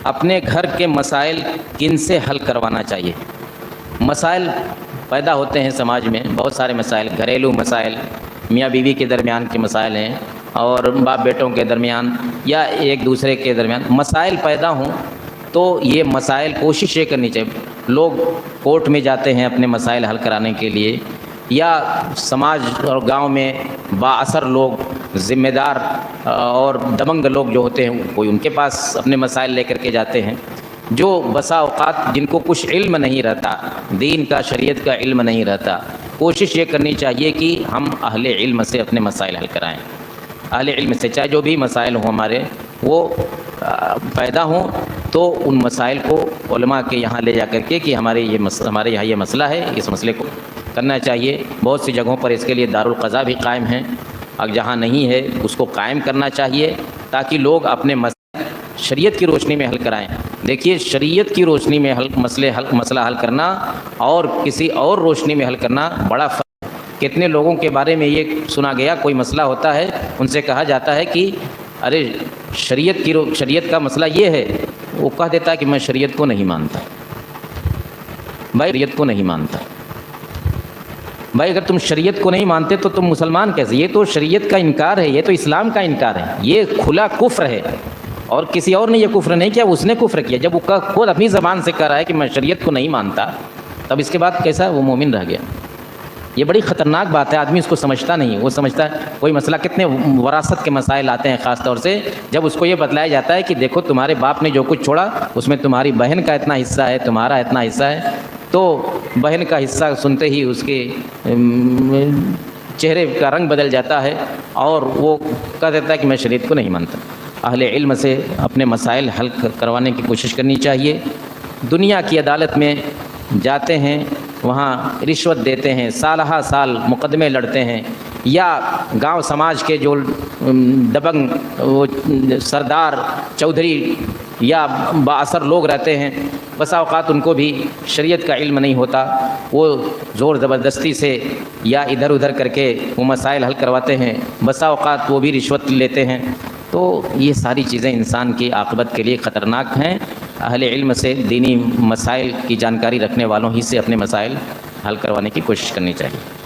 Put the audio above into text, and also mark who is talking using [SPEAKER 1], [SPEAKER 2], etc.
[SPEAKER 1] اپنے گھر کے مسائل کن سے حل کروانا چاہیے؟ مسائل پیدا ہوتے ہیں سماج میں، بہت سارے مسائل، گھریلو مسائل، میاں بیوی کے درمیان کے مسائل ہیں، اور باپ بیٹوں کے درمیان یا ایک دوسرے کے درمیان مسائل پیدا ہوں تو یہ مسائل کوشش یہ کرنی چاہیے، لوگ کورٹ میں جاتے ہیں اپنے مسائل حل کرانے کے لیے، یا سماج اور گاؤں میں بااثر لوگ، ذمہ دار اور دبنگ لوگ جو ہوتے ہیں، کوئی ان کے پاس اپنے مسائل لے کر کے جاتے ہیں، جو بسا اوقات جن کو کچھ علم نہیں رہتا، دین کا، شریعت کا علم نہیں رہتا، کوشش یہ کرنی چاہیے کہ ہم اہل علم سے اپنے مسائل حل کرائیں، اہل علم سے، چاہے جو بھی مسائل ہوں ہمارے، وہ پیدا ہوں تو ان مسائل کو علماء کے یہاں لے جا کر کے کہ ہمارے یہاں یہ مسئلہ ہے، اس مسئلے کو کرنا چاہیے۔ بہت سی جگہوں پر اس کے لیے دارالقضاء بھی قائم ہیں، اور جہاں نہیں ہے اس کو قائم کرنا چاہیے تاکہ لوگ اپنے مسائل شریعت کی روشنی میں حل کرائیں۔ دیکھیے، شریعت کی روشنی میں مسئلہ حل کرنا اور کسی اور روشنی میں حل کرنا بڑا فرق ہے۔ کتنے لوگوں کے بارے میں یہ سنا گیا، کوئی مسئلہ ہوتا ہے، ان سے کہا جاتا ہے کہ ارے شریعت کا مسئلہ یہ ہے، وہ کہہ دیتا ہے کہ میں شریعت کو نہیں مانتا۔ بھائی شریعت کو نہیں مانتا، بھائی اگر تم شریعت کو نہیں مانتے تو تم مسلمان کیسے؟ یہ تو شریعت کا انکار ہے، یہ تو اسلام کا انکار ہے، یہ کھلا کفر ہے، اور کسی اور نے یہ کفر نہیں کیا، اس نے کفر کیا۔ جب وہ خود اپنی زبان سے کہہ رہا ہے کہ میں شریعت کو نہیں مانتا، تب اس کے بعد کیسا وہ مومن رہ گیا؟ یہ بڑی خطرناک بات ہے، آدمی اس کو سمجھتا نہیں، وہ سمجھتا ہے کوئی مسئلہ، کتنے وراثت کے مسائل آتے ہیں خاص طور سے، جب اس کو یہ بتلایا جاتا ہے کہ دیکھو تمہارے باپ نے جو کچھ چھوڑا اس میں تمہاری بہن کا اتنا حصہ ہے، تمہارا اتنا حصہ ہے، تو بہن کا حصہ سنتے ہی اس کے چہرے کا رنگ بدل جاتا ہے، اور وہ کہہ دیتا ہے کہ میں شریعت کو نہیں مانتا۔ اہل علم سے اپنے مسائل حل کروانے کی کوشش کرنی چاہیے۔ دنیا کی عدالت میں جاتے ہیں، وہاں رشوت دیتے ہیں، سالہ سال مقدمے لڑتے ہیں، یا گاؤں سماج کے جو دبنگ وہ سردار، چودھری یا بااثر لوگ رہتے ہیں، بسا اوقات ان کو بھی شریعت کا علم نہیں ہوتا، وہ زور زبردستی سے یا ادھر ادھر کر کے وہ مسائل حل کرواتے ہیں، بسا اوقات وہ بھی رشوت لیتے ہیں۔ تو یہ ساری چیزیں انسان کی عاقبت کے لیے خطرناک ہیں۔ اہل علم سے، دینی مسائل کی جانکاری رکھنے والوں ہی سے اپنے مسائل حل کروانے کی کوشش کرنی چاہیے۔